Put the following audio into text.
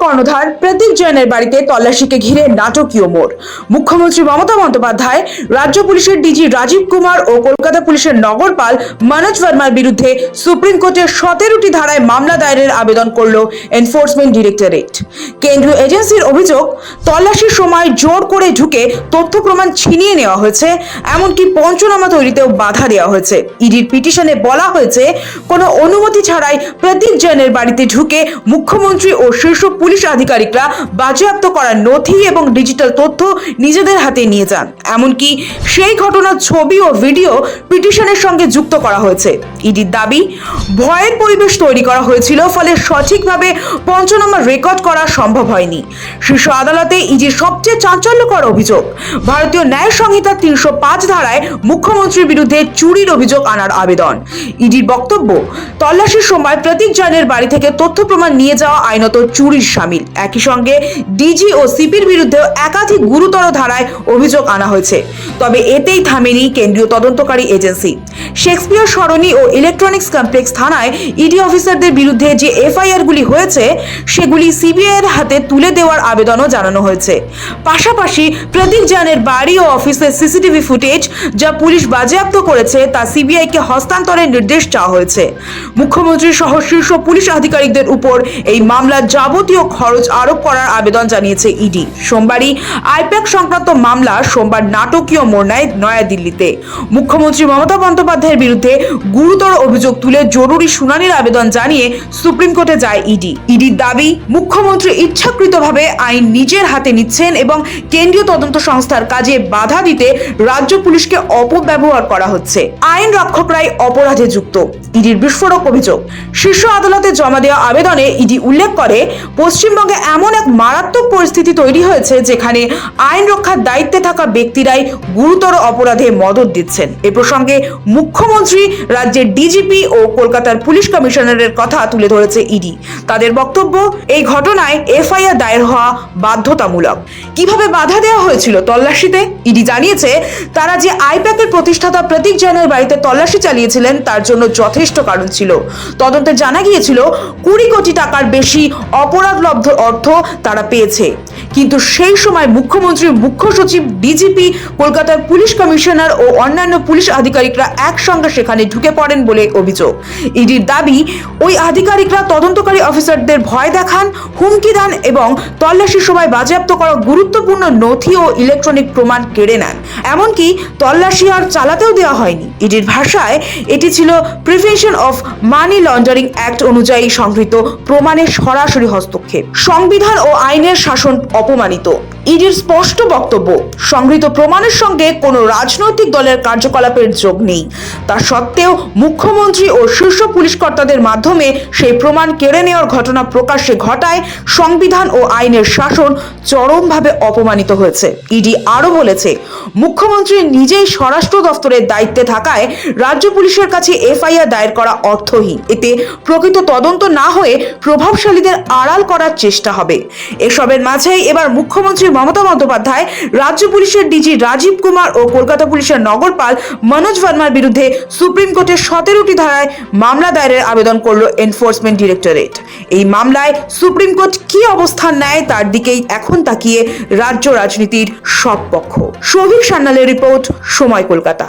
কর্ণধার প্রদীপ জৈনের বাড়িতে তল্লাশিকে ঘিরে নাটকীয় মোড়। মুখ্যমন্ত্রী মমতা বন্দ্যোপাধ্যায়, রাজ্য পুলিশের ডিজি রাজীব কুমার ও কলকাতা পুলিশের নগরপাল মনোজ ভার্মার বিরুদ্ধে সুপ্রিম কোর্টের 17টি ধারায় মামলা দায়েরের আবেদন করল এনফোর্সমেন্ট ডিরেক্টরেট। কেন্দ্রীয় এজেন্সির অভিযোগ, তল্লাশির সময় জোর করে ঢুকে তথ্য প্রমাণ ছিনিয়ে নেওয়া হয়েছে, এমনকি পঞ্চনামা তৈরিতেও বাধা দেওয়া হয়েছে। ইডির পিটিশনে বলা হয়েছে, কোনো অনুমতি ছাড়াই প্রদীপ জৈনের বাড়িতে ঢুকে মুখ্যমন্ত্রী ও শীর্ষ পুলিশ আধিকারিকরা বাজেয়াপ্ত করা নথি এবং ডিজিটাল তথ্য নিজেদের হাতে নিয়ে যান। এমনকি সেই ঘটনার ছবি ও ভিডিও পিটিশনের সঙ্গে যুক্ত করা হয়েছে। ইডির দাবি, ভয়ের পরিবেশ তৈরি করা হয়েছিল, ফলে সঠিকভাবে পঞ্চনামা রেকর্ড করা সম্ভব হয়নি। শীর্ষ আদালতে ইডির সবচেয়ে চাঞ্চল্যকর অভিযোগ, ভারতীয় ন্যায় সংহিতার 305 ধারায় মুখ্যমন্ত্রীর বিরুদ্ধে চুরির অভিযোগ আনার আবেদন। ইডির বক্তব্য, তল্লাশির সময় প্রদীপ জৈনের বাড়ি থেকে তথ্য প্রমাণ নিয়ে যাওয়া আইনত চুরির শামিল। একই সঙ্গে ডিজি ও সিপির বিরুদ্ধেও একাধিক গুরুতর ধারায় অভিযোগ আনা হয়েছে। তবে এতেই থামেনি কেন্দ্রীয় তদন্তকারী এজেন্সি। শেক্সপিয়ার সরণি ও ইলেকট্রনিক্স কমপ্লেক্স থানায় ইডি অফিসারদের বিরুদ্ধে যে এফআইআরগুলি হয়েছে, সেগুলি সিবিআই এর হাতে তুলে দেওয়ার আবেদনও জানানো হয়েছে। পাশাপাশি প্রদীপ জৈনের বাড়ি ও অফিসের সিসিটিভি ফুটেজ যা পুলিশ বাজেয়াপ্ত করেছে তা সিবিআইকে হস্তান্তরের নির্দেশ চাওয়া হয়েছে। মুখ্যমন্ত্রী সহ শীর্ষ পুলিশ আধিকারিকদের উপর এই মামলার যাবতীয় খরচ আরোপ করার আবেদন জানিয়েছে ইডি। সোমবারই আইপ্যাক সংক্রান্ত মামলা সোমবার নাটকীয় মোড় নেয় নয়াদিল্লিতে। মুখ্যমন্ত্রী মমতা বন্দ্যোপাধ্যায়ের বিরুদ্ধে গুরুতর অভিযোগ তুলে জরুরি শুনানির আবেদন জানিয়ে সুপ্রিম কোর্টে যায় ইডি। ইডির দাবি, মুখ্যমন্ত্রী ইচ্ছাকৃতভাবে আইন নিজের হাতে নিচ্ছেন এবং কেন্দ্রীয় তদন্ত সংস্থার কাজে বাধা দিতে রাজ্য পুলিশকে অপব্যবহার করা হচ্ছে। আইন রক্ষকরাই অপরাধে যুক্ত। ইডির বিস্ফোরক অভিযোগ, শীর্ষ আদালতে জমা দেওয়া আবেদনে ইডি উল্লেখ করে, পশ্চিমবঙ্গে এমন এক মারাত্মক পরিস্থিতি তৈরি হয়েছে যেখানে আইন রক্ষার দায়িত্বে থাকা ব্যক্তিরাই গুরুতর অপরাধে মদদ দিচ্ছেন। এ প্রসঙ্গে মুখ্যমন্ত্রী, রাজ্যের ডিজিপি ও কলকাতার পুলিশ কমিশনারের কথা তুলে ধরেছে ইডি। তাদের বক্তব্য, এই ঘটনায় এফআইআর দায়ের হওয়া বাধ্যতামূলক। কিভাবে বাধা দেওয়া হয়েছিল তল্লাশিতে? ইডি জানিয়েছে, তারা যে আইপ্যাকের প্রতিষ্ঠাতা প্রদীপ জৈনের বাড়িতে তল্লাশি চালিয়েছিলেন তার জন্য যথেষ্ট কারণ ছিল। তদন্তে জানা গিয়েছিল 20 কোটি টাকার বেশি অপরাধলব্ধ অর্থ তারা পেয়েছে। কিন্তু সেই সময় মুখ্যমন্ত্রী, মুখ্য সচিব, ডিজিপি, কলকাতার পুলিশ কমিশনার ও অন্যান্য পুলিশ আধিকারিকরা একসঙ্গে সেখানে ঢুকে পড়েন বলে অভিযোগ। ইডির দাবি, ওই আধিকারিকরা তদন্তকারী অফিসারদের ভয় দেখান, হুমকি দেন এবং তল্লাশির সময় বাজেয়াপ্ত করা গুরুত্বপূর্ণ নথি ও ইলেকট্রনিক প্রমাণ কেড়ে নেন। এমনকি তল্লাশি আর চালাতেও দেওয়া হয়নি। ইডির ভাষায়, এটি ছিল prevention of money laundering act অনুযায়ী সংগৃহীত প্রমাণের সরাসরি হস্তক্ষেপ। সংবিধান ও আইনের শাসন অপমানিত। ইডির স্পষ্ট বক্তব্য, সংগৃহীত প্রমাণের সঙ্গে কোনো রাজনৈতিক দলের কার্যকলাপের যোগ নেই। তা সত্ত্বেও মুখ্যমন্ত্রী ও শীর্ষ পুলিশ কর্তাদের মাধ্যমে সেই প্রমাণ কেড়ে নেওয়ার ঘটনা প্রকাশ্যে ঘটায় সংবিধান ও আইনের শাসন চরমভাবে অপমানিত হয়েছে। ইডি আরও বলেছে, মুখ্যমন্ত্রী নিজেই স্বরাষ্ট্র দপ্তরের দায়িত্বে থাকায় রাজ্য পুলিশের কাছে এফআইআর দায়ের করা অর্থহীন। এতে প্রকৃত তদন্ত না হয়ে প্রভাবশালীদের আড়াল করার চেষ্টা হবে। এসবের মাঝেই এবার মুখ্যমন্ত্রী মমতা বন্দ্যোপাধ্যায় রাজ্য পুলিশের ডিজি রাজীব কুমার ও কলকাতা পুলিশের নগরপাল মনোজ ভার্মার বিরুদ্ধে সুপ্রিম কোর্টের 17টি ধারায় মামলা দায়েরের আবেদন করল এনফোর্সমেন্ট ডিরেক্টরেট। এই মামলায় সুপ্রিম কোর্ট কি অবস্থান নেয় তার দিকেই এখন তাকিয়ে রাজ্য রাজনীতির সব পক্ষ। শহীদ সান্যালের রিপোর্ট, সময়, কলকাতা।